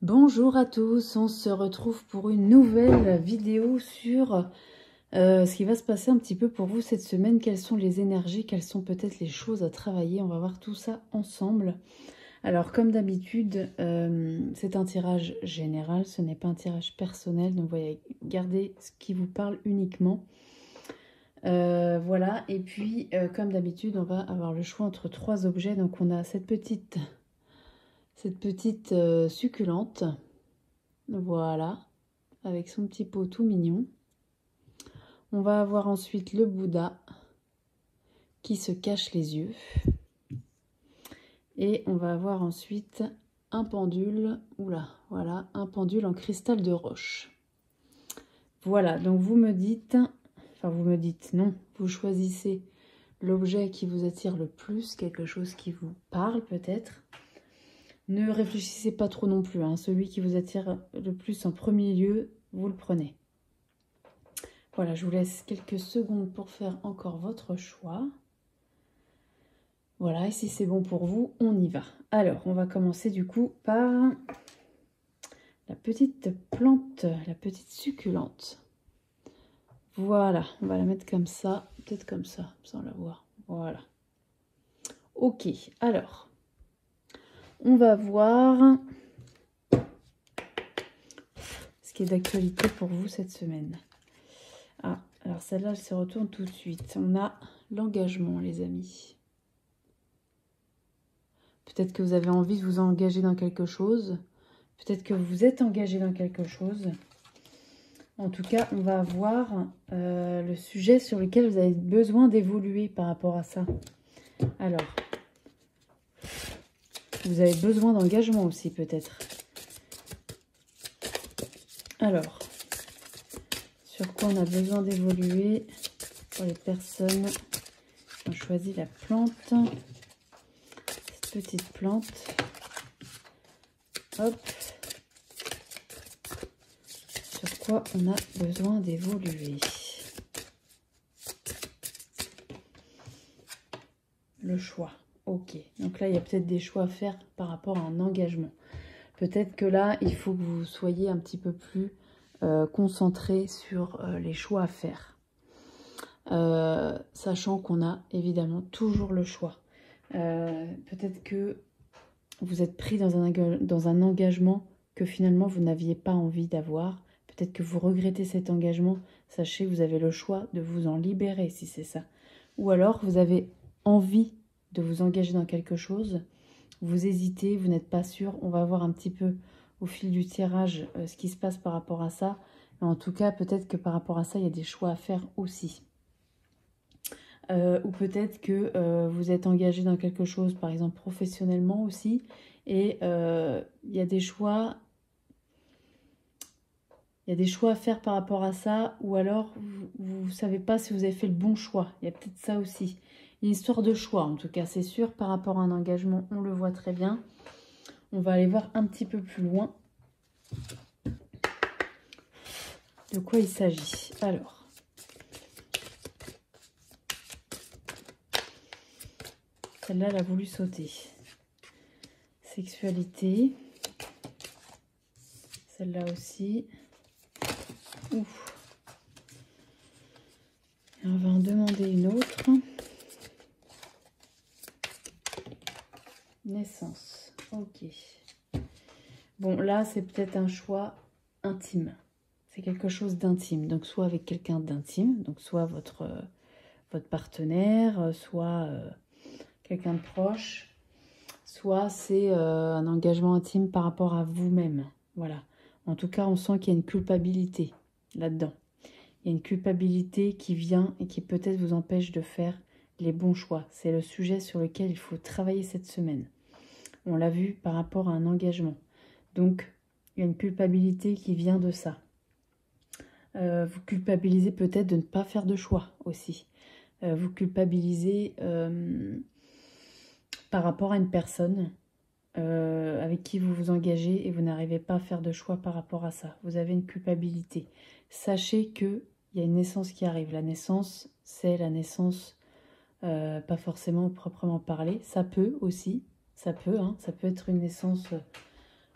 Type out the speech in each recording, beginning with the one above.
Bonjour à tous, on se retrouve pour une nouvelle vidéo sur ce qui va se passer un petit peu pour vous cette semaine. Quelles sont les énergies, quelles sont peut-être les choses à travailler. On va voir tout ça ensemble. Alors comme d'habitude, c'est un tirage général, ce n'est pas un tirage personnel. Donc vous voyez, gardez ce qui vous parle uniquement. Voilà, et puis comme d'habitude, on va avoir le choix entre 3 objets. Donc on a cette petite succulente. Voilà, avec son petit pot tout mignon. On va avoir ensuite le Bouddha qui se cache les yeux. Et on va avoir ensuite un pendule, voilà, un pendule en cristal de roche. Voilà, donc vous me dites non, vous choisissez l'objet qui vous attire le plus, quelque chose qui vous parle peut-être. Ne réfléchissez pas trop non plus, hein. Celui qui vous attire le plus en premier lieu, vous le prenez. Voilà, je vous laisse quelques secondes pour faire encore votre choix. Voilà, et si c'est bon pour vous, on y va. Alors, on va commencer du coup par la petite plante, la petite succulente. Voilà, on va la mettre comme ça, peut-être comme ça, sans la voir. Voilà. Ok, alors, on va voir ce qui est d'actualité pour vous cette semaine. Ah, alors celle-là, elle se retourne tout de suite. On a l'engagement, les amis. Peut-être que vous avez envie de vous engager dans quelque chose. Peut-être que vous êtes engagé dans quelque chose. En tout cas, on va voir le sujet sur lequel vous avez besoin d'évoluer par rapport à ça. Alors, vous avez besoin d'engagement aussi peut-être. Alors, sur quoi on a besoin d'évoluer pour les personnes qui ont choisi la plante. Cette petite plante. Hop. Sur quoi on a besoin d'évoluer. Le choix. Ok. Donc là, il y a peut-être des choix à faire par rapport à un engagement. Peut-être que là, il faut que vous soyez un petit peu plus concentré sur les choix à faire. Sachant qu'on a évidemment toujours le choix. Peut-être que vous êtes pris dans un engagement que finalement vous n'aviez pas envie d'avoir. Peut-être que vous regrettez cet engagement. Sachez que vous avez le choix de vous en libérer si c'est ça. Ou alors vous avez envie de vous engager dans quelque chose. Vous hésitez, vous n'êtes pas sûr. On va voir un petit peu au fil du tirage ce qui se passe par rapport à ça. Mais en tout cas, peut-être que par rapport à ça, il y a des choix à faire aussi. Ou peut-être que vous êtes engagé dans quelque chose, par exemple professionnellement aussi. Et il y a des choix... Il y a des choix à faire par rapport à ça, ou alors vous ne savez pas si vous avez fait le bon choix. Il y a peut-être ça aussi. Une histoire de choix, en tout cas, c'est sûr. Par rapport à un engagement, on le voit très bien. On va aller voir un petit peu plus loin de quoi il s'agit. Alors, celle-là, elle a voulu sauter. Sexualité. Celle-là aussi. Ouf. Et on va en demander une autre. Naissance. Ok. Bon, là, c'est peut-être un choix intime. C'est quelque chose d'intime. Donc, soit avec quelqu'un d'intime, donc soit votre partenaire, soit quelqu'un de proche, soit c'est un engagement intime par rapport à vous-même. Voilà. En tout cas, on sent qu'il y a une culpabilité là-dedans. Il y a une culpabilité qui vient et qui peut-être vous empêche de faire les bons choix. C'est le sujet sur lequel il faut travailler cette semaine. On l'a vu par rapport à un engagement. Donc, il y a une culpabilité qui vient de ça. Vous culpabilisez peut-être de ne pas faire de choix aussi. Vous culpabilisez par rapport à une personne avec qui vous vous engagez et vous n'arrivez pas à faire de choix par rapport à ça. Vous avez une culpabilité. Sachez qu'il y a une naissance qui arrive. La naissance, c'est la naissance, pas forcément proprement parler. Ça peut aussi, ça peut être une naissance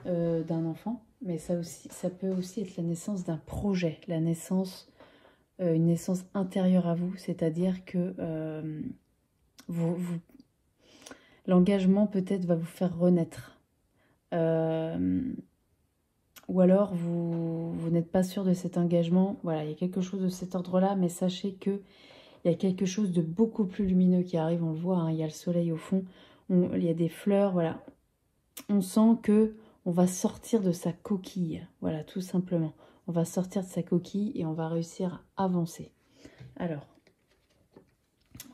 d'un enfant, mais ça peut aussi être la naissance d'un projet, la naissance, une naissance intérieure à vous, c'est-à-dire que l'engagement peut-être va vous faire renaître. Ou alors vous n'êtes pas sûr de cet engagement. Voilà, il y a quelque chose de cet ordre-là, mais sachez que il y a quelque chose de beaucoup plus lumineux qui arrive, on le voit, hein, il y a le soleil au fond, il y a des fleurs, voilà. On sent que on va sortir de sa coquille, voilà, tout simplement. On va sortir de sa coquille et on va réussir à avancer. Alors,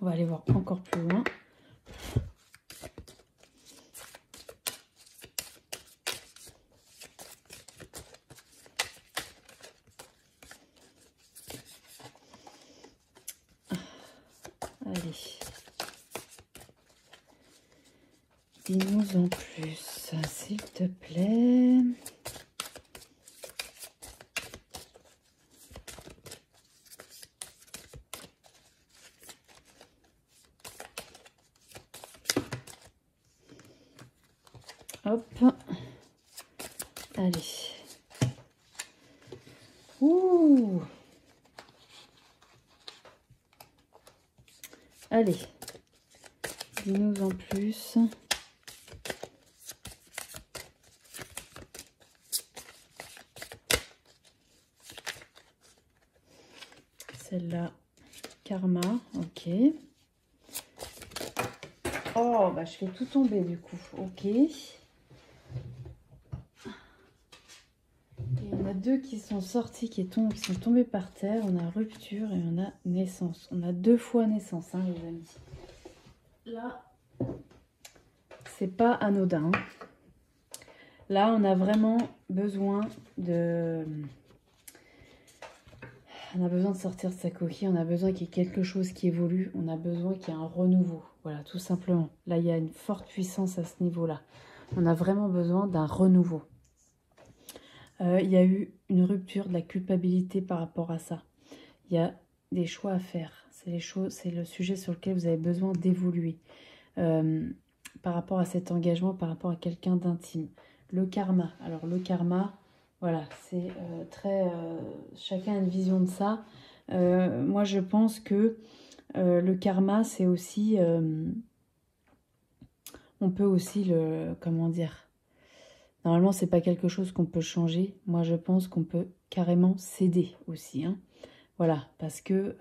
on va aller voir encore plus loin. Allez. Dis-nous en plus, s'il te plaît. Hop. Allez. Ouh. Allez. Dis-nous en plus. Celle-là, karma, ok. Oh, bah je fais tout tomber du coup, ok. Et on a deux qui sont sortis, qui sont tombés par terre. On a rupture et on a naissance. On a 2 fois naissance, hein, les amis. Là, c'est pas anodin. Là, on a vraiment besoin de... On a besoin de sortir de sa coquille, on a besoin qu'il y ait quelque chose qui évolue, on a besoin qu'il y ait un renouveau. Voilà, tout simplement. Là, il y a une forte puissance à ce niveau-là. On a vraiment besoin d'un renouveau. Il y a eu une rupture de la culpabilité par rapport à ça. Il y a des choix à faire. C'est le sujet sur lequel vous avez besoin d'évoluer. Par rapport à cet engagement, par rapport à quelqu'un d'intime. Le karma. Alors, le karma... Voilà, c'est très... chacun a une vision de ça. Moi, je pense que le karma, c'est aussi... on peut aussi le... Comment dire? Normalement, c'est pas quelque chose qu'on peut changer. Moi, je pense qu'on peut carrément céder aussi. Hein. Voilà, parce que...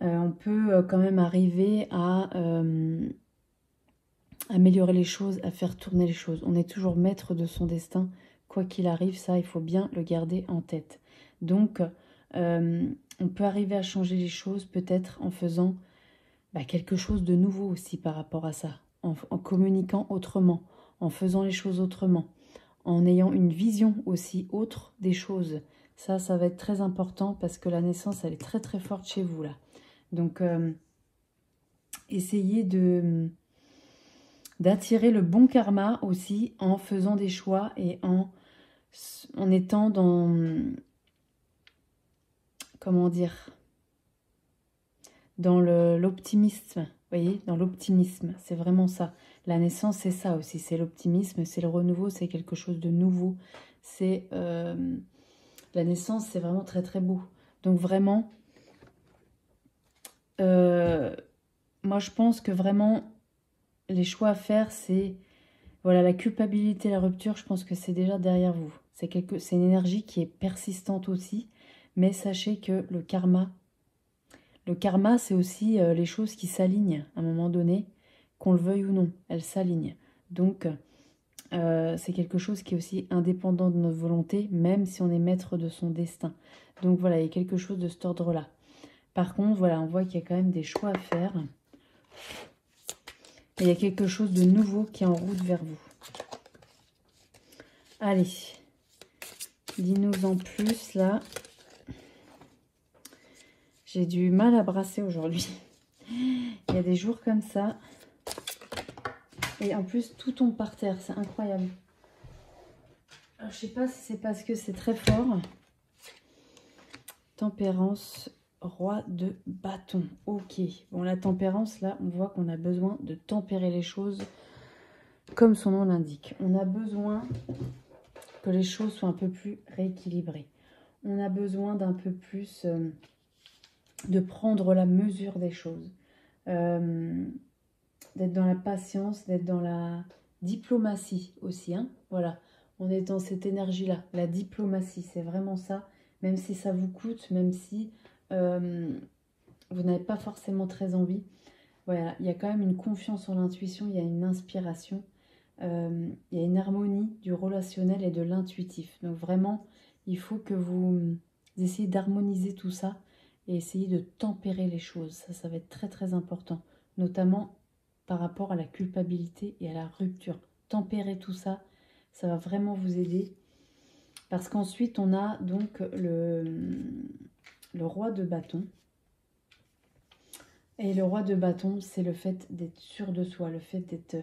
on peut quand même arriver à... améliorer les choses, à faire tourner les choses. On est toujours maître de son destin. Quoi qu'il arrive, ça, il faut bien le garder en tête. Donc, on peut arriver à changer les choses peut-être en faisant quelque chose de nouveau aussi par rapport à ça, en communiquant autrement, en faisant les choses autrement, en ayant une vision aussi autre des choses. Ça va être très important parce que la naissance, elle est très très forte chez vous là. Donc, essayez d'attirer le bon karma aussi en faisant des choix et en étant dans, comment dire, dans l'optimisme, vous voyez, dans l'optimisme, c'est vraiment ça. La naissance, c'est ça aussi, c'est l'optimisme, c'est le renouveau, c'est quelque chose de nouveau. C'est la naissance, c'est vraiment très très beau. Donc vraiment, moi je pense que vraiment, les choix à faire, c'est... Voilà, la culpabilité, la rupture, je pense que c'est déjà derrière vous. C'est une énergie qui est persistante aussi. Mais sachez que le karma, c'est aussi les choses qui s'alignent à un moment donné, qu'on le veuille ou non, elles s'alignent. Donc, c'est quelque chose qui est aussi indépendant de notre volonté, même si on est maître de son destin. Donc voilà, il y a quelque chose de cet ordre-là. Par contre, voilà, on voit qu'il y a quand même des choix à faire. Et il y a quelque chose de nouveau qui est en route vers vous. Allez, dis-nous en plus, là. J'ai du mal à brasser aujourd'hui. Il y a des jours comme ça. Et en plus, tout tombe par terre. C'est incroyable. Alors, je sais pas si c'est parce que c'est très fort. Tempérance, roi de bâton. Ok. Bon, la tempérance, là, on voit qu'on a besoin de tempérer les choses. comme son nom l'indique. On a besoin que les choses soient un peu plus rééquilibrées. On a besoin d'un peu plus de prendre la mesure des choses. D'être dans la patience, d'être dans la diplomatie aussi. Hein, voilà, on est dans cette énergie-là. La diplomatie, c'est vraiment ça. Même si ça vous coûte, même si vous n'avez pas forcément très envie. Voilà, il y a quand même une confiance en l'intuition, il y a une inspiration, il y a une harmonie du relationnel et de l'intuitif. Donc vraiment, il faut que vous essayez d'harmoniser tout ça et essayer de tempérer les choses. Ça va être très très important, notamment par rapport à la culpabilité et à la rupture. Tempérer tout ça, ça va vraiment vous aider. Parce qu'ensuite, on a donc le roi de bâton. Et le roi de bâton, c'est le fait d'être sûr de soi, le fait d'être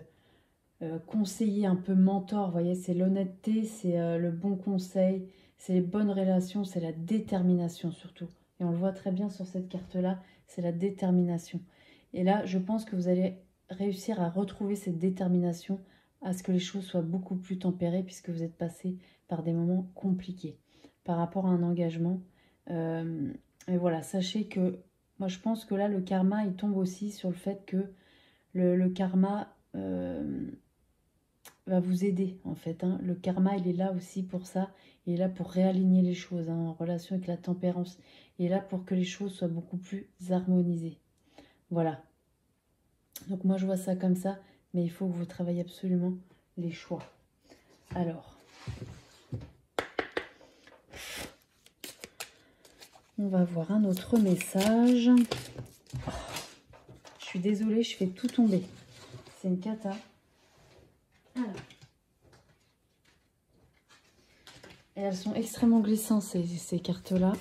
conseiller, un peu mentor. Vous voyez, c'est l'honnêteté, c'est le bon conseil, c'est les bonnes relations, c'est la détermination surtout. Et on le voit très bien sur cette carte-là, c'est la détermination. Et là, je pense que vous allez réussir à retrouver cette détermination, à ce que les choses soient beaucoup plus tempérées, puisque vous êtes passé par des moments compliqués par rapport à un engagement. Et voilà, sachez que moi, je pense que là, le karma, il tombe aussi sur le fait que le karma va vous aider, en fait. Hein. Le karma, il est là aussi pour ça. Il est là pour réaligner les choses, hein, en relation avec la tempérance. Il est là pour que les choses soient beaucoup plus harmonisées. Voilà. Donc moi, je vois ça comme ça. Mais il faut que vous travaillez absolument les choix. Alors, on va voir un autre message. Oh, je suis désolée, je fais tout tomber. C'est une cata. Alors. Et elles sont extrêmement glissantes, ces cartes-là.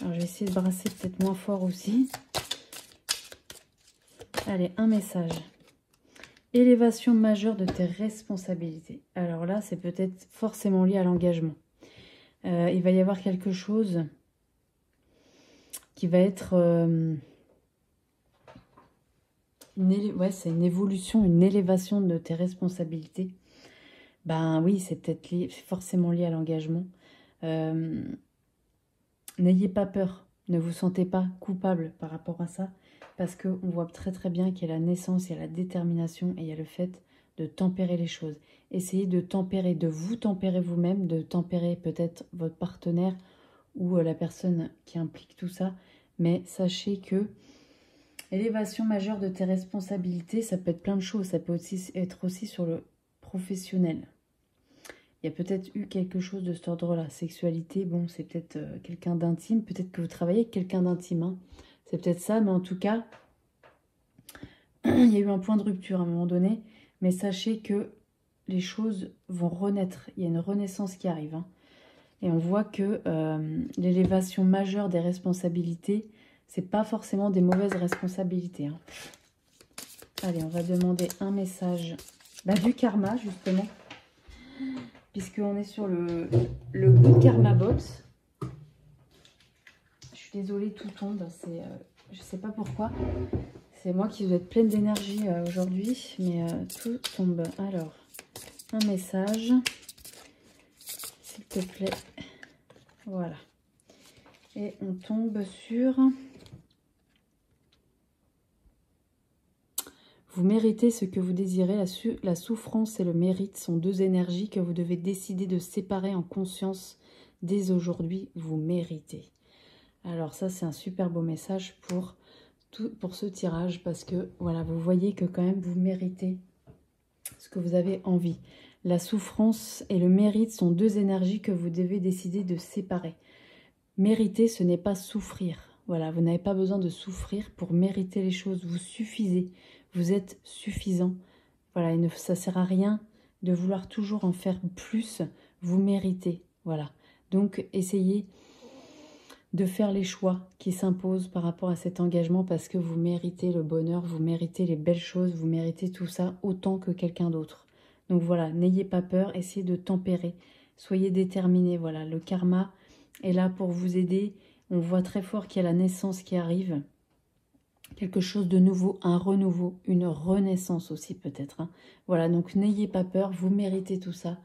Alors, je vais essayer de brasser peut-être moins fort aussi. Allez, un message. Élévation majeure de tes responsabilités. Alors là, c'est peut-être forcément lié à l'engagement. Il va y avoir quelque chose qui va être... c'est une évolution, une élévation de tes responsabilités. Ben oui, c'est peut-être forcément lié à l'engagement. N'ayez pas peur, ne vous sentez pas coupable par rapport à ça, parce qu'on voit très très bien qu'il y a la naissance, il y a la détermination et il y a le fait de tempérer les choses. Essayez de tempérer, de vous tempérer vous-même, de tempérer peut-être votre partenaire ou la personne qui implique tout ça, mais sachez que l'élévation majeure de tes responsabilités, ça peut être plein de choses, ça peut aussi être aussi sur le professionnel. Il y a peut-être eu quelque chose de cet ordre-là. Sexualité, bon, c'est peut-être quelqu'un d'intime. Peut-être que vous travaillez avec quelqu'un d'intime. Hein. C'est peut-être ça, mais en tout cas, il y a eu un point de rupture à un moment donné. Mais sachez que les choses vont renaître. Il y a une renaissance qui arrive. Hein. Et on voit que l'élévation majeure des responsabilités, c'est pas forcément des mauvaises responsabilités. Hein. Allez, on va demander un message du karma, justement. Puisqu'on est sur le Good Karma Box. Je suis désolée, tout tombe. Je ne sais pas pourquoi. C'est moi qui dois être pleine d'énergie aujourd'hui. Mais tout tombe. Alors, un message. S'il te plaît. Voilà. Et on tombe sur... Vous méritez ce que vous désirez. La souffrance et le mérite sont deux énergies que vous devez décider de séparer en conscience. Dès aujourd'hui, vous méritez. Alors ça, c'est un super beau message pour ce tirage. Parce que, voilà, vous voyez que quand même, vous méritez ce que vous avez envie. La souffrance et le mérite sont deux énergies que vous devez décider de séparer. Mériter, ce n'est pas souffrir. Voilà, vous n'avez pas besoin de souffrir pour mériter les choses. Vous suffisez. Vous êtes suffisant. Voilà, ça ne sert à rien de vouloir toujours en faire plus. Vous méritez. Voilà. Donc, essayez de faire les choix qui s'imposent par rapport à cet engagement parce que vous méritez le bonheur, vous méritez les belles choses, vous méritez tout ça autant que quelqu'un d'autre. Donc voilà, n'ayez pas peur, essayez de tempérer. Soyez déterminés. Voilà, le karma est là pour vous aider. On voit très fort qu'il y a la naissance qui arrive. quelque chose de nouveau, un renouveau, une renaissance aussi peut-être. Hein. Voilà, donc n'ayez pas peur, vous méritez tout ça.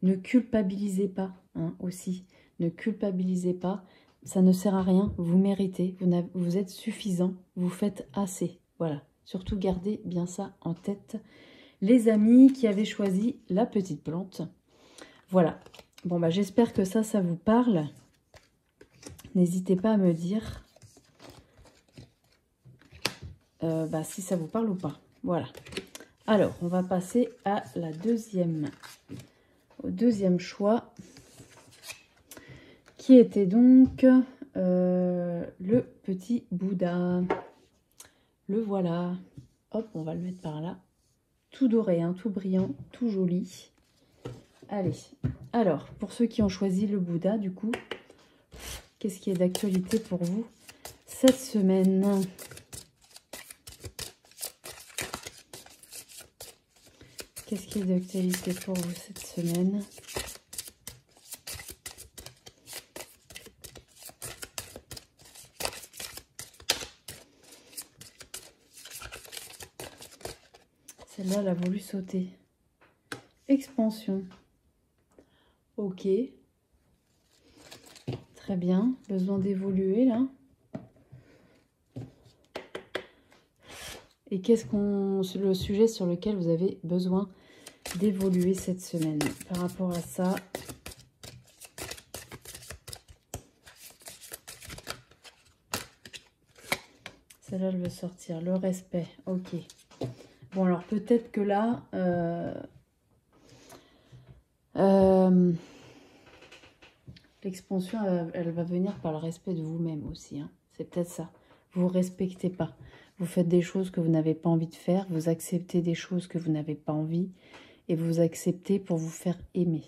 Ne culpabilisez pas hein, aussi, ne culpabilisez pas, ça ne sert à rien, vous méritez, vous êtes suffisant, vous faites assez. Voilà, surtout gardez bien ça en tête. Les amis qui avaient choisi la petite plante. Voilà, bon bah j'espère que ça vous parle. N'hésitez pas à me dire si ça vous parle ou pas. Voilà. Alors, on va passer à la au deuxième choix, qui était donc le petit Bouddha. Le voilà. Hop, on va le mettre par là. Tout doré, hein, tout brillant, tout joli. Allez. Alors, pour ceux qui ont choisi le Bouddha, du coup, qu'est-ce qui est d'actualité pour vous cette semaine? Qu'est-ce qui est d'actualité pour vous cette semaine? Celle-là, elle a voulu sauter. Expansion. Ok. Très bien. Besoin d'évoluer, là. Et qu'est-ce le sujet sur lequel vous avez besoin d'évoluer cette semaine par rapport à ça? Celle-là, elle veut sortir. Le respect. Ok. Bon, alors peut-être que là... l'expansion, elle va venir par le respect de vous-même aussi. Hein. C'est peut-être ça. Vous ne respectez pas. Vous faites des choses que vous n'avez pas envie de faire. Vous acceptez des choses que vous n'avez pas envie. Et vous acceptez pour vous faire aimer.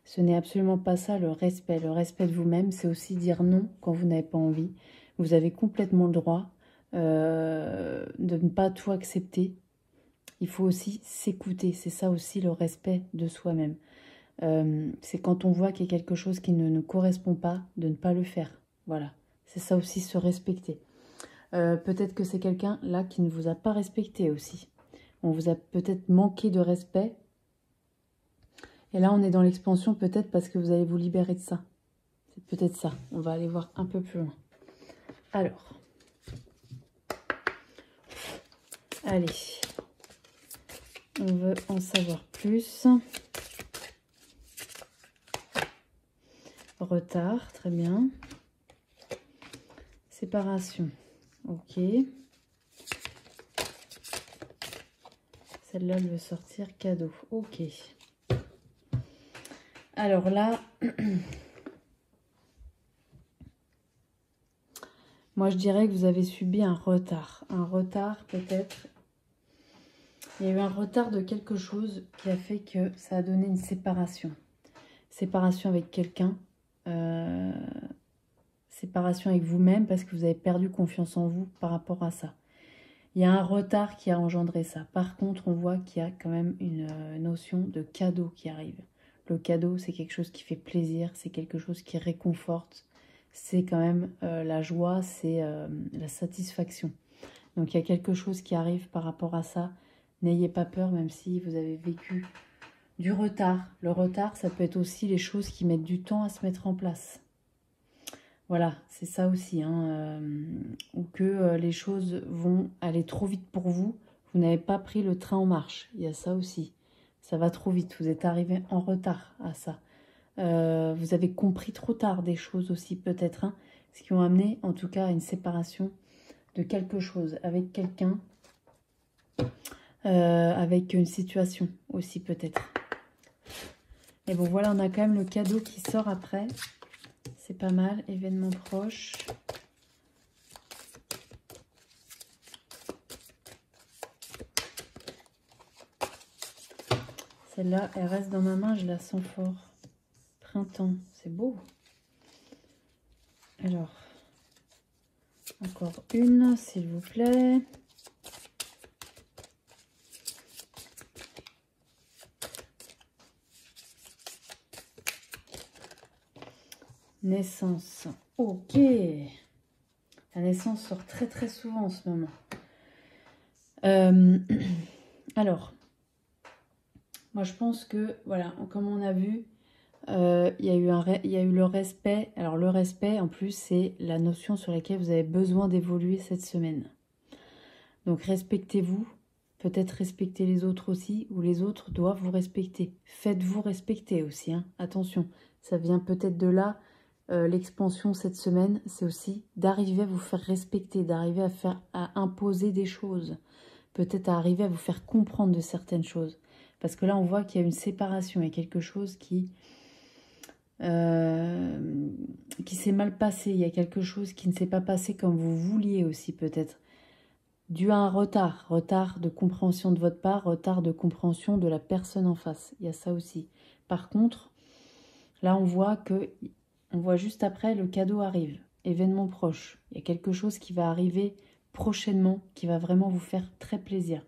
Ce n'est absolument pas ça le respect. Le respect de vous-même, c'est aussi dire non quand vous n'avez pas envie. Vous avez complètement le droit de ne pas tout accepter. Il faut aussi s'écouter. C'est ça aussi le respect de soi-même. C'est quand on voit qu'il y a quelque chose qui ne nous correspond pas, de ne pas le faire. Voilà. C'est ça aussi, se respecter. Peut-être que c'est quelqu'un là qui ne vous a pas respecté aussi. On vous a peut-être manqué de respect. Et là, on est dans l'expansion peut-être parce que vous allez vous libérer de ça. C'est peut-être ça. On va aller voir un peu plus loin. Alors. Allez. On veut en savoir plus. Retard, très bien. Séparation. Ok. Celle-là, elle veut sortir cadeau. Ok. Alors là, moi je dirais que vous avez subi un retard. Un retard peut-être. Il y a eu un retard de quelque chose qui a fait que ça a donné une séparation. Séparation avec quelqu'un. Séparation avec vous-même parce que vous avez perdu confiance en vous par rapport à ça. Il y a un retard qui a engendré ça. Par contre, on voit qu'il y a quand même une notion de cadeau qui arrive. Le cadeau, c'est quelque chose qui fait plaisir, c'est quelque chose qui réconforte. C'est quand même la joie, c'est la satisfaction. Donc, il y a quelque chose qui arrive par rapport à ça. N'ayez pas peur, même si vous avez vécu du retard. Le retard, ça peut être aussi les choses qui mettent du temps à se mettre en place. Voilà, c'est ça aussi. Hein, ou que les choses vont aller trop vite pour vous. Vous n'avez pas pris le train en marche. Il y a ça aussi. Ça va trop vite. Vous êtes arrivé en retard à ça. Vous avez compris trop tard des choses aussi peut-être. Hein, ce qui ont amené en tout cas à une séparation de quelque chose avec quelqu'un. Avec une situation aussi peut-être. Et bon voilà, on a quand même le cadeau qui sort après. C'est pas mal, événement proche. Celle-là, elle reste dans ma main, je la sens fort. Printemps, c'est beau. Alors, encore une, s'il vous plaît. Naissance. Ok. La naissance sort très très souvent en ce moment. Alors, moi je pense que, voilà, comme on a vu, il y a eu le respect. Alors le respect, en plus, c'est la notion sur laquelle vous avez besoin d'évoluer cette semaine. Donc respectez-vous, peut-être respectez les autres aussi, ou les autres doivent vous respecter. Faites-vous respecter aussi, hein. Attention, ça vient peut-être de là. L'expansion cette semaine, c'est aussi d'arriver à vous faire respecter, d'arriver à imposer des choses, peut-être à arriver à vous faire comprendre de certaines choses. Parce que là, on voit qu'il y a une séparation, il y a quelque chose qui s'est mal passé, il y a quelque chose qui ne s'est pas passé comme vous vouliez aussi peut-être. Dû à un retard de compréhension de votre part, retard de compréhension de la personne en face. Il y a ça aussi. Par contre, là on voit juste après le cadeau arrive, événement proche. Il y a quelque chose qui va arriver prochainement, qui va vraiment vous faire très plaisir.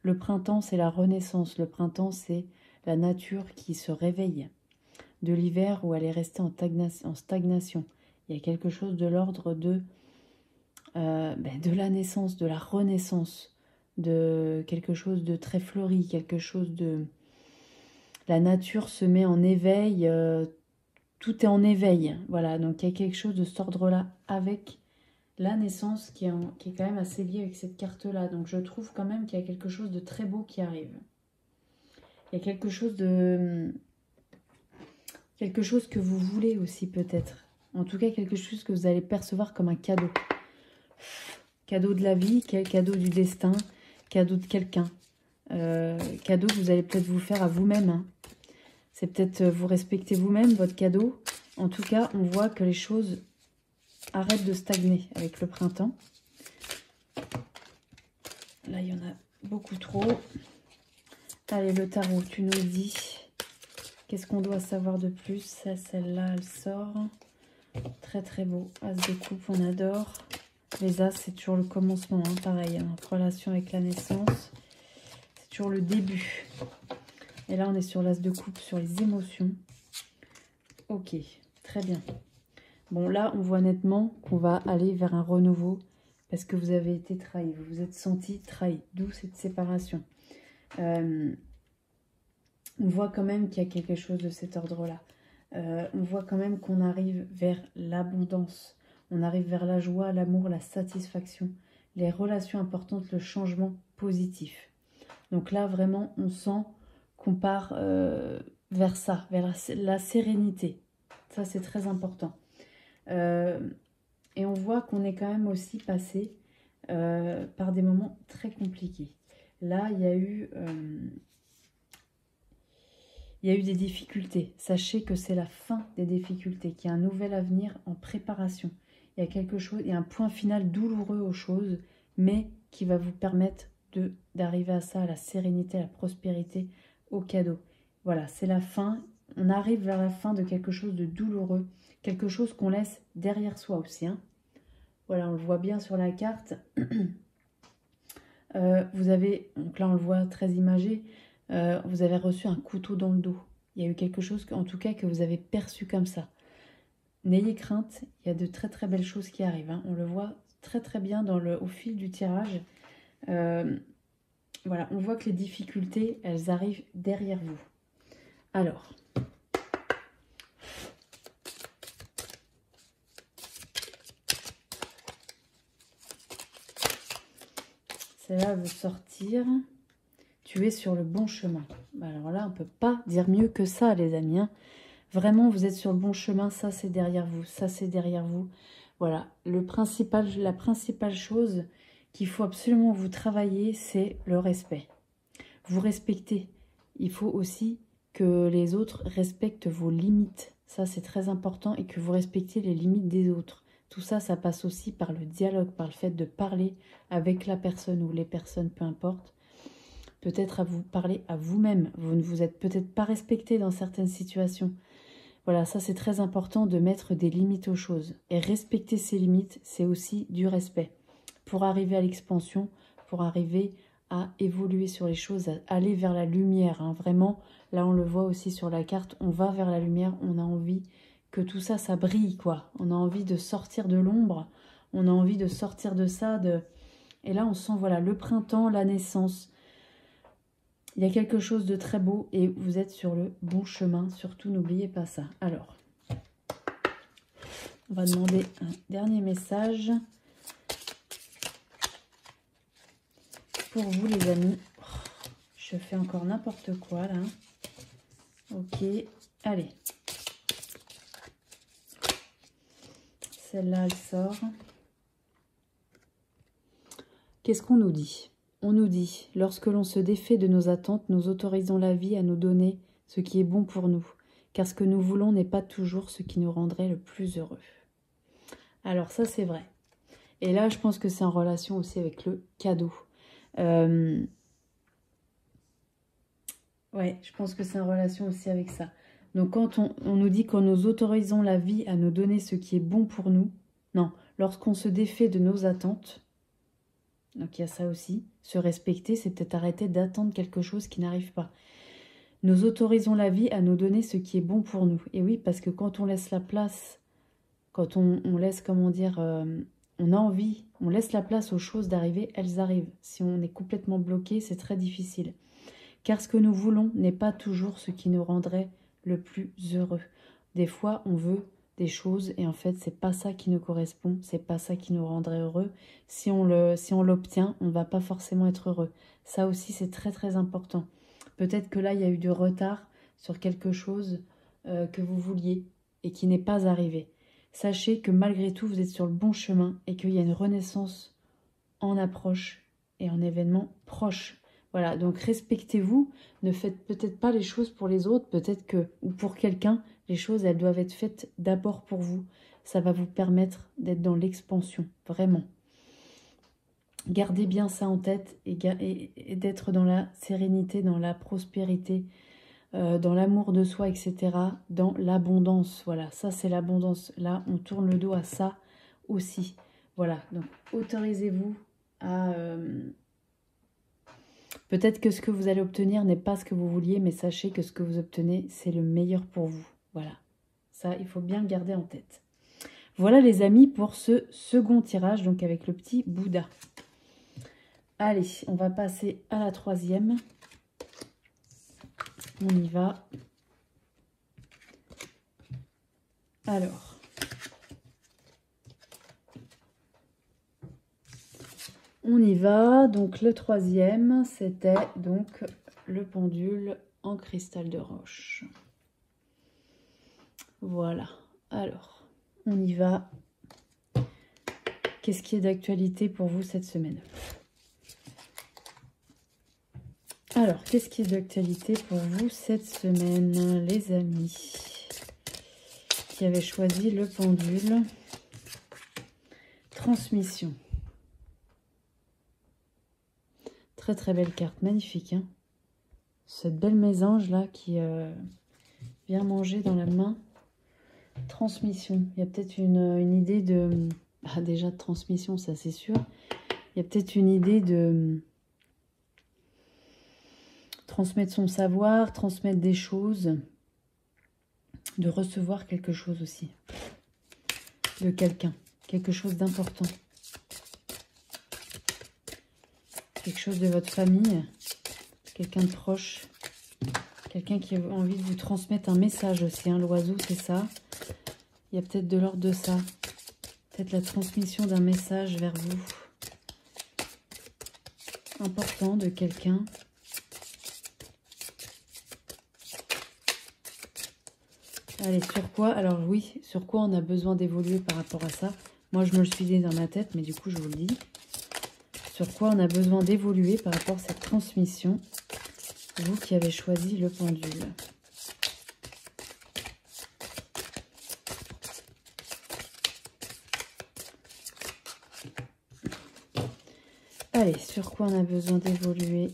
Le printemps, c'est la renaissance. Le printemps, c'est la nature qui se réveille de l'hiver où elle est restée en stagnation. Il y a quelque chose de l'ordre de la naissance, de la renaissance, de quelque chose de très fleuri, quelque chose de... La nature se met en éveil, tout est en éveil. Voilà, donc il y a quelque chose de cet ordre-là avec la naissance qui est quand même assez liée avec cette carte-là. Donc je trouve quand même qu'il y a quelque chose de très beau qui arrive. Il y a quelque chose de... Quelque chose que vous voulez aussi peut-être. En tout cas, quelque chose que vous allez percevoir comme un cadeau. Cadeau de la vie, cadeau du destin, cadeau de quelqu'un. Cadeau que vous allez peut-être vous faire à vous-même. Hein. C'est peut-être vous respecter vous-même, votre cadeau. En tout cas, on voit que les choses arrêtent de stagner avec le printemps. Là, il y en a beaucoup trop. Allez, le tarot, tu nous dis... Qu'est-ce qu'on doit savoir de plus? Celle-là, elle sort. Très très beau. As de coupe, on adore. Les As, c'est toujours le commencement, hein, pareil, hein, en relation avec la naissance. C'est toujours le début. Et là, on est sur l'As de coupe, sur les émotions. Ok, très bien. Bon, là, on voit nettement qu'on va aller vers un renouveau parce que vous avez été trahi. Vous vous êtes senti trahi, d'où cette séparation. On voit quand même qu'il y a quelque chose de cet ordre-là. On voit quand même qu'on arrive vers l'abondance. On arrive vers la joie, l'amour, la satisfaction, les relations importantes, le changement positif. Donc là, vraiment, on sent qu'on part vers ça, vers la sérénité. Ça, c'est très important. Et on voit qu'on est quand même aussi passé par des moments très compliqués. Là, il y a eu des difficultés. Sachez que c'est la fin des difficultés, qu'il y a un nouvel avenir en préparation. Il y a quelque chose, il y a un point final douloureux aux choses, mais qui va vous permettre d'arriver à ça, à la sérénité, à la prospérité, au cadeau. Voilà, c'est la fin. On arrive vers la fin de quelque chose de douloureux, quelque chose qu'on laisse derrière soi aussi. Hein. Voilà, on le voit bien sur la carte. Vous avez, donc là on le voit très imagé, vous avez reçu un couteau dans le dos. Il y a eu quelque chose, en tout cas, que vous avez perçu comme ça. N'ayez crainte, il y a de très très belles choses qui arrivent. Hein. On le voit très très bien au fil du tirage. Voilà, on voit que les difficultés, elles arrivent derrière vous. Alors, celle-là veut sortir. Tu es sur le bon chemin. Alors là, on ne peut pas dire mieux que ça, les amis. Hein. Vraiment, vous êtes sur le bon chemin. Ça, c'est derrière vous. Ça, c'est derrière vous. Voilà. La principale chose qu'il faut absolument vous travailler, c'est le respect. Vous respectez. Il faut aussi que les autres respectent vos limites. Ça, c'est très important. Et que vous respectiez les limites des autres. Tout ça, ça passe aussi par le dialogue, par le fait de parler avec la personne ou les personnes, peu importe. Peut-être à vous parler à vous-même. Vous ne vous êtes peut-être pas respecté dans certaines situations. Voilà, ça c'est très important de mettre des limites aux choses. Et respecter ces limites, c'est aussi du respect. Pour arriver à l'expansion, pour arriver à évoluer sur les choses, à aller vers la lumière. Hein. Vraiment, là on le voit aussi sur la carte, on va vers la lumière, on a envie que tout ça, ça brille quoi. On a envie de sortir de l'ombre, on a envie de sortir de ça, Et là, on sent, voilà, le printemps, la naissance. Il y a quelque chose de très beau et vous êtes sur le bon chemin. Surtout, n'oubliez pas ça. Alors, on va demander un dernier message pour vous, les amis. Je fais encore n'importe quoi, là. Ok, allez. Celle-là, elle sort. Qu'est-ce qu'on nous dit? On nous dit, lorsque l'on se défait de nos attentes, nous autorisons la vie à nous donner ce qui est bon pour nous, car ce que nous voulons n'est pas toujours ce qui nous rendrait le plus heureux. Alors ça, c'est vrai. Et là, je pense que c'est en relation aussi avec le cadeau. Ouais, je pense que c'est en relation aussi avec ça. Donc quand on nous dit que nous autorisons la vie à nous donner ce qui est bon pour nous, non, lorsqu'on se défait de nos attentes, donc il y a ça aussi, se respecter, c'est peut-être arrêter d'attendre quelque chose qui n'arrive pas. Nous autorisons la vie à nous donner ce qui est bon pour nous. Et oui, parce que quand on laisse la place, quand on laisse, comment dire, on a envie, on laisse la place aux choses d'arriver, elles arrivent. Si on est complètement bloqué, c'est très difficile. Car ce que nous voulons n'est pas toujours ce qui nous rendrait le plus heureux. Des fois, on veut des choses et en fait, c'est pas ça qui nous correspond, c'est pas ça qui nous rendrait heureux. Si on l'obtient, on ne va pas forcément être heureux. Ça aussi, c'est très très important. Peut-être que là, il y a eu du retard sur quelque chose que vous vouliez et qui n'est pas arrivé. Sachez que malgré tout, vous êtes sur le bon chemin et qu'il y a une renaissance en approche et en événement proche. Voilà, donc respectez-vous, ne faites peut-être pas les choses pour les autres, peut-être que, ou pour quelqu'un, les choses, elles doivent être faites d'abord pour vous. Ça va vous permettre d'être dans l'expansion, vraiment. Gardez bien ça en tête et d'être dans la sérénité, dans la prospérité, dans l'amour de soi, etc., dans l'abondance. Voilà, ça c'est l'abondance. Là, on tourne le dos à ça aussi. Voilà, donc autorisez-vous à... Peut-être que ce que vous allez obtenir n'est pas ce que vous vouliez, mais sachez que ce que vous obtenez, c'est le meilleur pour vous. Voilà, ça, il faut bien le garder en tête. Voilà les amis pour ce second tirage, donc avec le petit Bouddha. Allez, on va passer à la troisième. On y va. Alors... on y va, donc le troisième, c'était donc le pendule en cristal de roche. Voilà, alors, on y va. Qu'est-ce qui est d'actualité pour vous cette semaine? Alors, qu'est-ce qui est d'actualité pour vous cette semaine, les amis qui avaient choisi le pendule? Transmission. Très très belle carte, magnifique. Hein, cette belle mésange là qui vient manger dans la main. Transmission. Il y a peut-être une idée de... Ah, déjà de transmission, ça c'est sûr. Il y a peut-être une idée de transmettre son savoir, transmettre des choses, de recevoir quelque chose aussi de quelqu'un, quelque chose d'important. Quelque chose de votre famille, quelqu'un de proche, quelqu'un qui a envie de vous transmettre un message aussi. Hein. L'oiseau, c'est ça. Il y a peut-être de l'ordre de ça. Peut-être la transmission d'un message vers vous. Important de quelqu'un. Allez, sur quoi? Alors oui, sur quoi on a besoin d'évoluer par rapport à ça? Moi, je me le suis dit dans ma tête, mais du coup, je vous le dis. Sur quoi on a besoin d'évoluer par rapport à cette transmission, vous qui avez choisi le pendule. Allez, sur quoi on a besoin d'évoluer?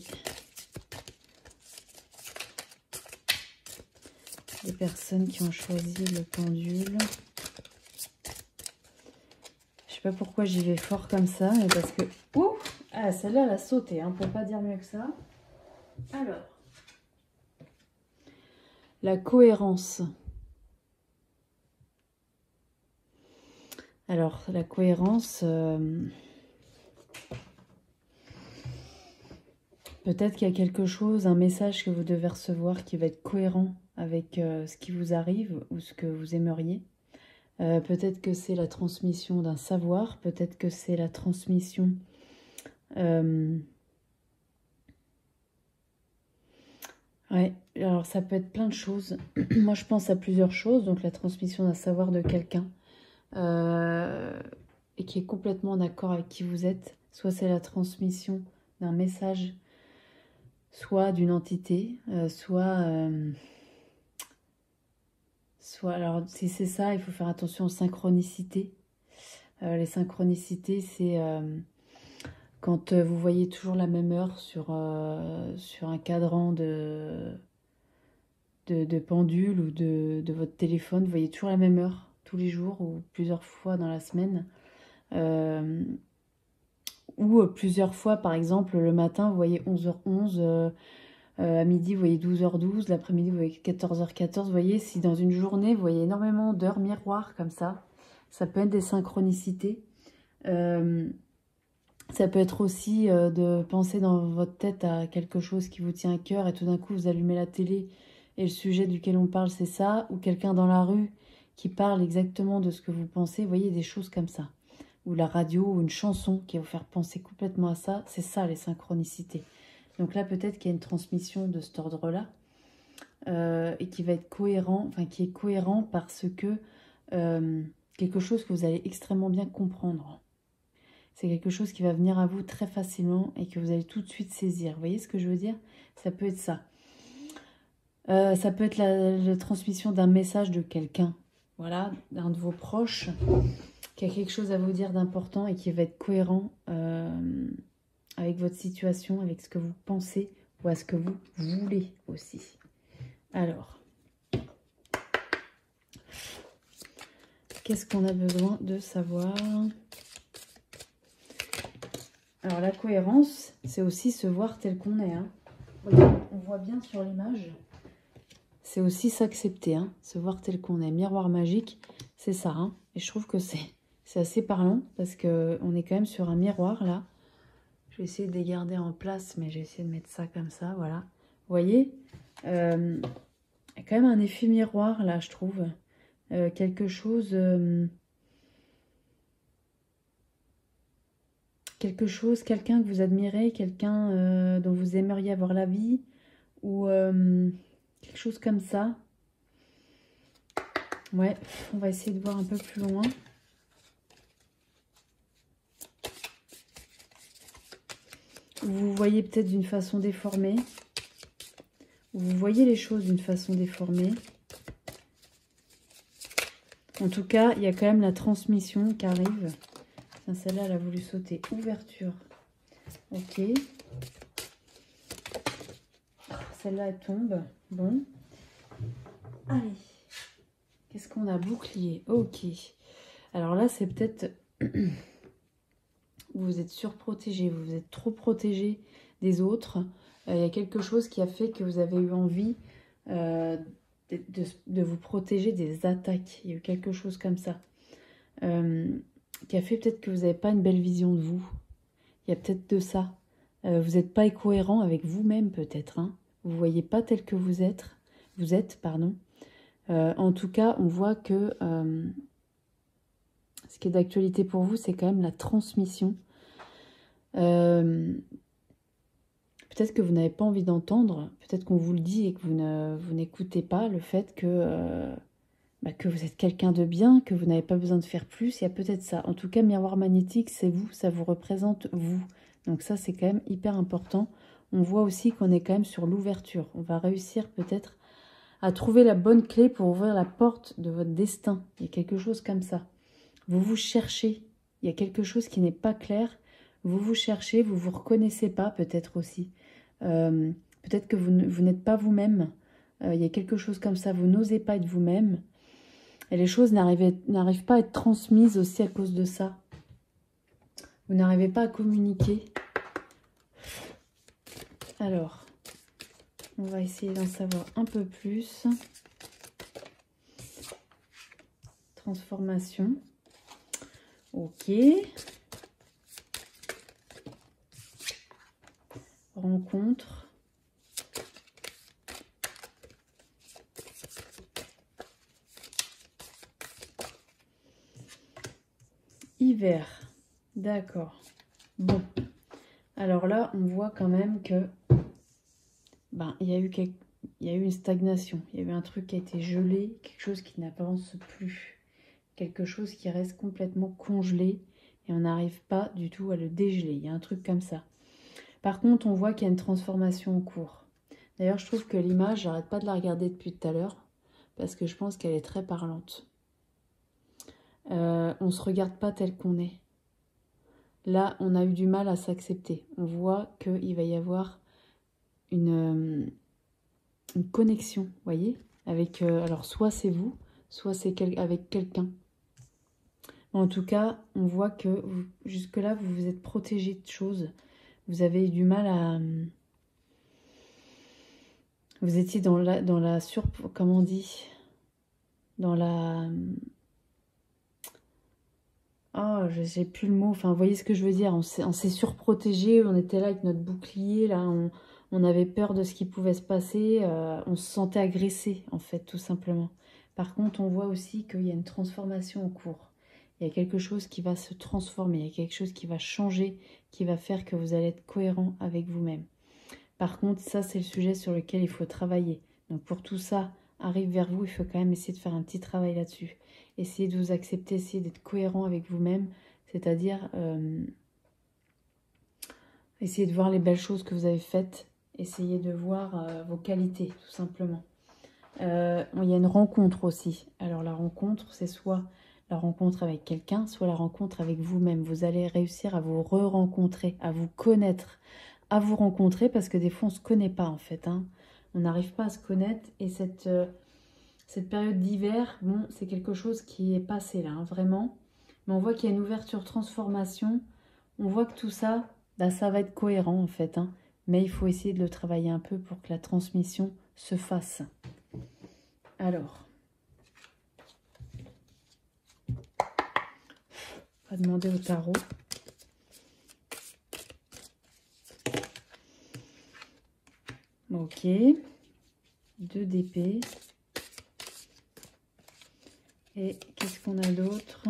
Des personnes qui ont choisi le pendule. Je sais pas pourquoi j'y vais fort comme ça, mais parce que... Ouh! Ah, celle-là, elle a sauté, hein, pour pas dire mieux que ça. Alors, la cohérence. Alors, la cohérence, Peut-être qu'il y a quelque chose, un message que vous devez recevoir qui va être cohérent avec ce qui vous arrive ou ce que vous aimeriez. Peut-être que c'est la transmission d'un savoir, peut-être que c'est la transmission... Ouais, alors ça peut être plein de choses. Moi, je pense à plusieurs choses. Donc, la transmission d'un savoir de quelqu'un et qui est complètement en accord avec qui vous êtes. Soit c'est la transmission d'un message, soit d'une entité, soit... Alors, si c'est ça, il faut faire attention aux synchronicités. Les synchronicités, c'est quand vous voyez toujours la même heure sur un cadran de pendule ou de votre téléphone, vous voyez toujours la même heure tous les jours ou plusieurs fois dans la semaine. Ou plusieurs fois, par exemple, le matin, vous voyez 11h11, à midi, vous voyez 12h12, l'après-midi, vous voyez 14h14. Vous voyez, si dans une journée, vous voyez énormément d'heures miroirs comme ça peut être des synchronicités. Ça peut être aussi de penser dans votre tête à quelque chose qui vous tient à cœur et tout d'un coup, vous allumez la télé et le sujet duquel on parle, c'est ça. Ou quelqu'un dans la rue qui parle exactement de ce que vous pensez. Vous voyez, des choses comme ça. Ou la radio ou une chanson qui va vous faire penser complètement à ça. C'est ça, les synchronicités. Donc là, peut-être qu'il y a une transmission de cet ordre-là et qui va être cohérent, enfin qui est cohérent parce que quelque chose que vous allez extrêmement bien comprendre. C'est quelque chose qui va venir à vous très facilement et que vous allez tout de suite saisir. Vous voyez ce que je veux dire? Ça peut être ça. Ça peut être la transmission d'un message de quelqu'un, voilà, d'un de vos proches, qui a quelque chose à vous dire d'important et qui va être cohérent avec votre situation, avec ce que vous pensez ou à ce que vous voulez aussi. Alors, qu'est-ce qu'on a besoin de savoir? Alors, la cohérence, c'est aussi se voir tel qu'on est. Hein. On voit bien sur l'image. C'est aussi s'accepter, hein, se voir tel qu'on est. Miroir magique, c'est ça. Hein. Et je trouve que c'est assez parlant parce qu'on est quand même sur un miroir, là. Je vais essayer de les garder en place, mais j'ai essayé de mettre ça comme ça, voilà. Vous voyez, il y a quand même un effet miroir, là, je trouve. Quelque chose... quelqu'un que vous admirez, quelqu'un dont vous aimeriez avoir la vie, ou quelque chose comme ça. Ouais, on va essayer de voir un peu plus loin. Vous voyez peut-être d'une façon déformée. Vous voyez les choses d'une façon déformée. En tout cas, il y a quand même la transmission qui arrive. Celle-là, elle a voulu sauter. Ouverture. Ok. Celle-là, elle tombe. Bon. Allez. Qu'est-ce qu'on a? Bouclier. Ok. Alors là, c'est peut-être... vous êtes surprotégé. Vous êtes trop protégé des autres. Il y a quelque chose qui a fait que vous avez eu envie de vous protéger des attaques. Il y a eu quelque chose comme ça. Qui a fait peut-être que vous n'avez pas une belle vision de vous. Il y a peut-être de ça. Vous n'êtes pas cohérent avec vous-même peut-être. Hein. Vous ne voyez pas tel que vous êtes. En tout cas, on voit que ce qui est d'actualité pour vous, c'est quand même la transmission. Peut-être que vous n'avez pas envie d'entendre. Peut-être qu'on vous le dit et que vous n'écoutez pas le fait que vous êtes quelqu'un de bien, que vous n'avez pas besoin de faire plus. Il y a peut-être ça. En tout cas, miroir magnétique, c'est vous. Ça vous représente vous. Donc ça, c'est quand même hyper important. On voit aussi qu'on est quand même sur l'ouverture. On va réussir peut-être à trouver la bonne clé pour ouvrir la porte de votre destin. Il y a quelque chose comme ça. Vous vous cherchez. Il y a quelque chose qui n'est pas clair. Vous vous cherchez, vous ne vous reconnaissez pas peut-être aussi. Peut-être que vous n'êtes pas vous-même. Il y a quelque chose comme ça. Vous n'osez pas être vous-même. Et les choses n'arrivent pas à être transmises aussi à cause de ça. Vous n'arrivez pas à communiquer. Alors, on va essayer d'en savoir un peu plus. Transformation. Ok. rencontre. Hiver. D'accord. Bon. Alors là, on voit quand même que il y a eu une stagnation. Il y a eu un truc qui a été gelé, quelque chose qui n'avance plus. Quelque chose qui reste complètement congelé et on n'arrive pas du tout à le dégeler. Il y a un truc comme ça. Par contre, on voit qu'il y a une transformation en cours. D'ailleurs, je trouve que l'image, j'arrête pas de la regarder depuis tout à l'heure parce que je pense qu'elle est très parlante. On ne se regarde pas tel qu'on est. Là, on a eu du mal à s'accepter. On voit qu'il va y avoir une connexion, vous voyez, avec, alors soit c'est vous, soit c'est avec quelqu'un. En tout cas, on voit que jusque-là, vous vous êtes protégé de choses. Vous avez eu du mal à... Vous étiez dans la comment on dit? Dans la... Oh, j'ai plus le mot. Enfin, vous voyez ce que je veux dire. On s'est surprotégé. On était là avec notre bouclier. Là, on avait peur de ce qui pouvait se passer. On se sentait agressé, en fait, tout simplement. Par contre, on voit aussi qu'il y a une transformation en cours. Il y a quelque chose qui va se transformer. Il y a quelque chose qui va changer, qui va faire que vous allez être cohérent avec vous-même. Par contre, ça, c'est le sujet sur lequel il faut travailler. Donc, pour tout ça arrive vers vous, il faut quand même essayer de faire un petit travail là-dessus. Essayez de vous accepter, essayez d'être cohérent avec vous-même, c'est-à-dire essayez de voir les belles choses que vous avez faites, essayez de voir vos qualités, tout simplement. Il y a une rencontre aussi. Alors, la rencontre, c'est soit la rencontre avec quelqu'un, soit la rencontre avec vous-même. Vous allez réussir à vous re-rencontrer, à vous connaître, à vous rencontrer, parce que des fois, on ne se connaît pas, en fait. Hein. On n'arrive pas à se connaître, et cette période d'hiver, bon, c'est quelque chose qui est passé là, hein, vraiment. Mais on voit qu'il y a une ouverture, transformation. On voit que tout ça, ça va être cohérent, en fait. Hein. Mais il faut essayer de le travailler un peu pour que la transmission se fasse. Alors, on va demander au tarot. Ok. 2 d'épée. Et qu'est-ce qu'on a d'autre?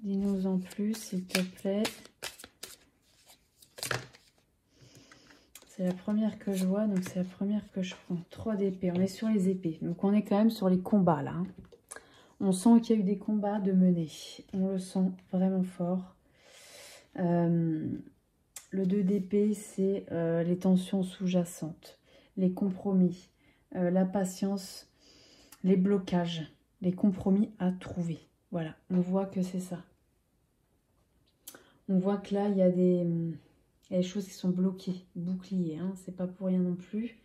Dis-nous en plus, s'il te plaît. C'est la première que je vois, donc c'est la première que je prends. 3 d'épée, on est sur les épées. Donc on est quand même sur les combats là. Hein. On sent qu'il y a eu des combats de mener. On le sent vraiment fort. Le 2 d'épée, c'est les tensions sous-jacentes, les compromis, la patience, les blocages, les compromis à trouver. Voilà, on voit que c'est ça. On voit que là, il y a des choses qui sont bloquées, boucliées. Hein, c'est pas pour rien non plus.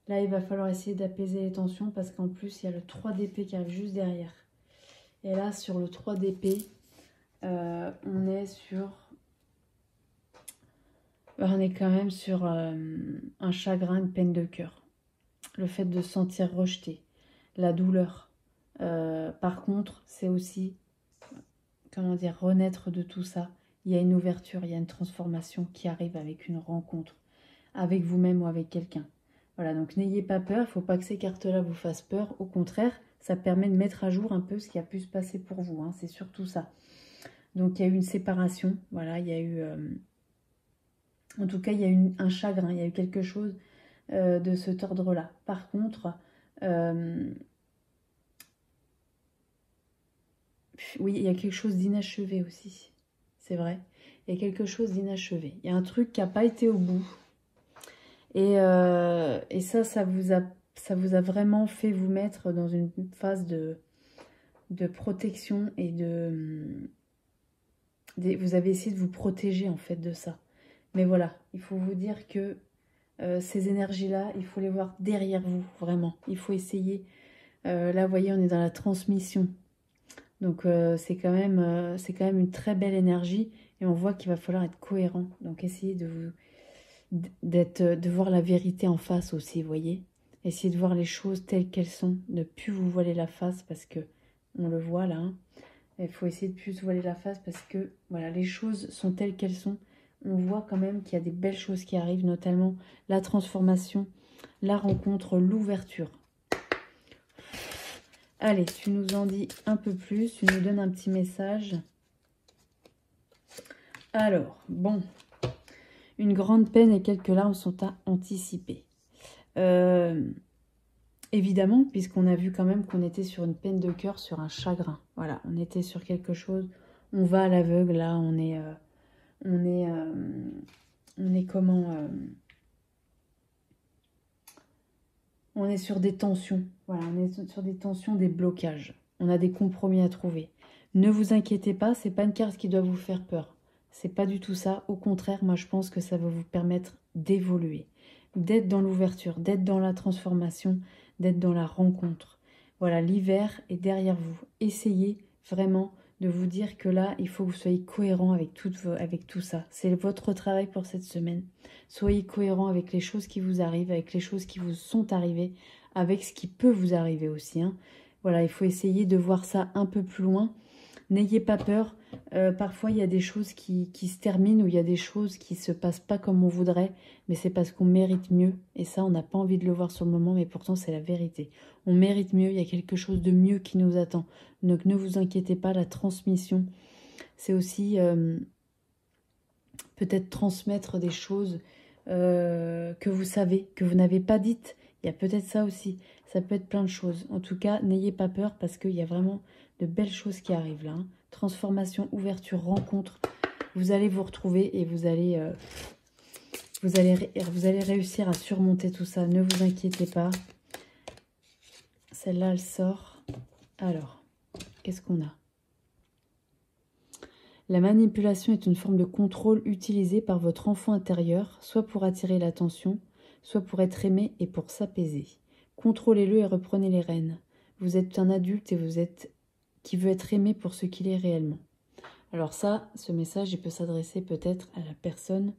Là, il va falloir essayer d'apaiser les tensions parce qu'en plus, il y a le 3 d'épée qui arrive juste derrière. Et là, sur le 3 d'épée, on est sur... On est quand même sur un chagrin, une peine de cœur. Le fait de se sentir rejeté, la douleur. Par contre, c'est aussi, comment dire, renaître de tout ça. Il y a une ouverture, il y a une transformation qui arrive avec une rencontre, avec vous-même ou avec quelqu'un. Voilà, donc n'ayez pas peur, il ne faut pas que ces cartes-là vous fassent peur. Au contraire, ça permet de mettre à jour un peu ce qui a pu se passer pour vous. Hein, c'est surtout ça. Donc il y a eu une séparation, voilà, il y a eu... en tout cas, il y a eu un chagrin, il y a eu quelque chose de cet ordre-là. Par contre, oui, il y a quelque chose d'inachevé aussi. C'est vrai. Il y a quelque chose d'inachevé. Il y a un truc qui n'a pas été au bout. Et ça vous a vraiment fait vous mettre dans une phase de protection et vous avez essayé de vous protéger en fait de ça. Mais voilà, il faut vous dire que ces énergies-là, il faut les voir derrière vous, vraiment. Il faut essayer. Là, vous voyez, on est dans la transmission. Donc, c'est quand même une très belle énergie. Et on voit qu'il va falloir être cohérent. Donc, essayez de voir la vérité en face aussi, vous voyez. Essayez de voir les choses telles qu'elles sont. Ne plus vous voiler la face parce que on le voit là. Hein. Il faut essayer de plus se voiler la face parce que voilà, les choses sont telles qu'elles sont. On voit quand même qu'il y a des belles choses qui arrivent, notamment la transformation, la rencontre, l'ouverture. Allez, tu nous en dis un peu plus, tu nous donnes un petit message. Alors, bon, une grande peine et quelques larmes sont à anticiper. Évidemment, puisqu'on a vu quand même qu'on était sur une peine de cœur, sur un chagrin. Voilà, on était sur quelque chose, on va à l'aveugle, là, on est comment on est sur des tensions. Voilà, on est sur des tensions, des blocages. On a des compromis à trouver. Ne vous inquiétez pas, c'est pas une carte qui doit vous faire peur. C'est pas du tout ça. Au contraire, moi je pense que ça va vous permettre d'évoluer, d'être dans l'ouverture, d'être dans la transformation, d'être dans la rencontre. Voilà, l'hiver est derrière vous. Essayez vraiment de vous dire que là, il faut que vous soyez cohérent avec tout ça. C'est votre travail pour cette semaine. Soyez cohérent avec les choses qui vous arrivent, avec les choses qui vous sont arrivées, avec ce qui peut vous arriver aussi. Hein. Voilà, il faut essayer de voir ça un peu plus loin. N'ayez pas peur. Parfois, il y a des choses qui se terminent ou il y a des choses qui ne se passent pas comme on voudrait, mais c'est parce qu'on mérite mieux. Et ça, on n'a pas envie de le voir sur le moment, mais pourtant, c'est la vérité. On mérite mieux, il y a quelque chose de mieux qui nous attend. Donc, ne vous inquiétez pas, la transmission, c'est aussi peut-être transmettre des choses que vous savez, que vous n'avez pas dites. Il y a peut-être ça aussi. Ça peut être plein de choses. En tout cas, n'ayez pas peur parce qu'il y a vraiment de belles choses qui arrivent là. Hein. Transformation, ouverture, rencontre. Vous allez vous retrouver et vous allez réussir à surmonter tout ça. Ne vous inquiétez pas. Celle-là, elle sort. Alors, qu'est-ce qu'on a? La manipulation est une forme de contrôle utilisée par votre enfant intérieur, soit pour attirer l'attention, soit pour être aimé et pour s'apaiser. Contrôlez-le et reprenez les rênes. Vous êtes un adulte et qui veut être aimé pour ce qu'il est réellement. Alors ça, ce message, il peut s'adresser peut-être à la personne.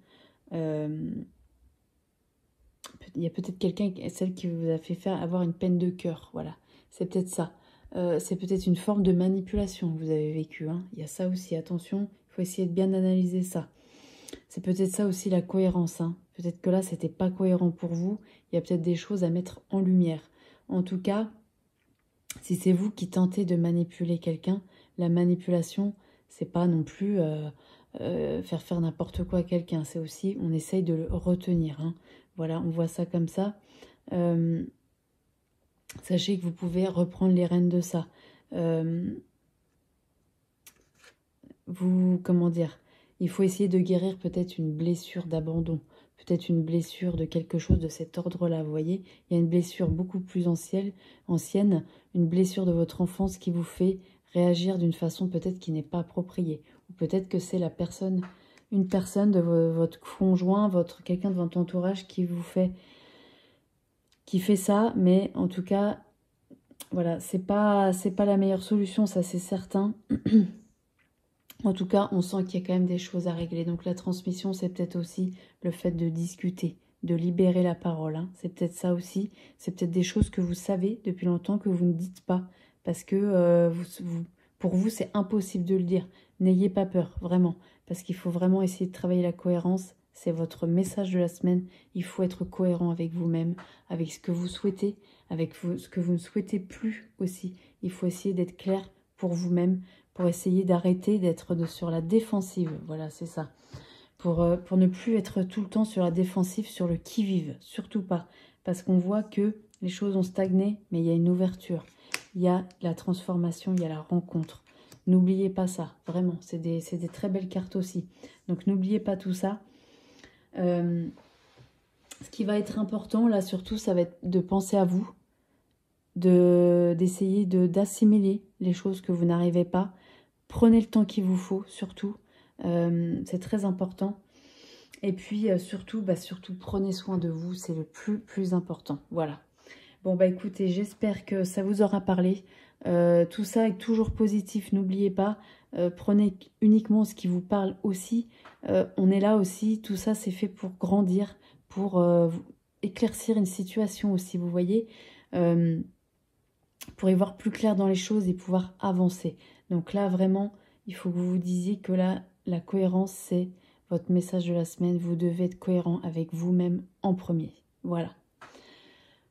Il y a peut-être quelqu'un, celle qui vous a fait avoir une peine de cœur. Voilà, c'est peut-être ça. C'est peut-être une forme de manipulation que vous avez vécue. Hein. Il y a ça aussi, attention, il faut essayer de bien analyser ça. C'est peut-être ça aussi la cohérence. Hein. Peut-être que là, c'était pas cohérent pour vous. Il y a peut-être des choses à mettre en lumière. En tout cas, si c'est vous qui tentez de manipuler quelqu'un, la manipulation, c'est pas non plus faire n'importe quoi à quelqu'un. C'est aussi, on essaye de le retenir. Hein. Voilà, on voit ça comme ça. Sachez que vous pouvez reprendre les rênes de ça. Comment dire, il faut essayer de guérir peut-être une blessure d'abandon, peut-être une blessure de quelque chose de cet ordre-là, vous voyez. Il y a une blessure beaucoup plus ancienne, une blessure de votre enfance qui vous fait réagir d'une façon peut-être qui n'est pas appropriée. Ou peut-être que c'est une personne de votre conjoint, quelqu'un de votre entourage qui fait ça, mais en tout cas, voilà, c'est pas la meilleure solution, ça c'est certain. En tout cas, on sent qu'il y a quand même des choses à régler. Donc la transmission, c'est peut-être aussi le fait de discuter, de libérer la parole. Hein. C'est peut-être ça aussi. C'est peut-être des choses que vous savez depuis longtemps que vous ne dites pas. Parce que pour vous, c'est impossible de le dire. N'ayez pas peur, vraiment. Parce qu'il faut vraiment essayer de travailler la cohérence. C'est votre message de la semaine. Il faut être cohérent avec vous-même, avec ce que vous souhaitez, avec ce que vous ne souhaitez plus aussi. Il faut essayer d'être clair pour vous-même, pour essayer d'arrêter d'être sur la défensive. Voilà, c'est ça. Pour ne plus être tout le temps sur la défensive, sur le qui-vive. Surtout pas. Parce qu'on voit que les choses ont stagné, mais il y a une ouverture. Il y a la transformation, il y a la rencontre. N'oubliez pas ça, vraiment. C'est des très belles cartes aussi. Donc n'oubliez pas tout ça. Ce qui va être important, là, surtout, ça va être de penser à vous. D'essayer d'assimiler les choses que vous n'arrivez pas. Prenez le temps qu'il vous faut, surtout. C'est très important. Et puis, surtout, prenez soin de vous. C'est le plus important. Voilà. Bon, écoutez, j'espère que ça vous aura parlé. Tout ça est toujours positif. N'oubliez pas, prenez uniquement ce qui vous parle aussi. On est là aussi. Tout ça, c'est fait pour grandir, pour éclaircir une situation aussi. Vous voyez pour y voir plus clair dans les choses et pouvoir avancer. Donc là, vraiment, il faut que vous vous disiez que là, la cohérence, c'est votre message de la semaine. Vous devez être cohérent avec vous-même en premier. Voilà.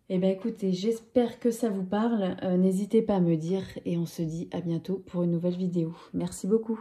Eh bien, écoutez, j'espère que ça vous parle. N'hésitez pas à me dire et on se dit à bientôt pour une nouvelle vidéo. Merci beaucoup.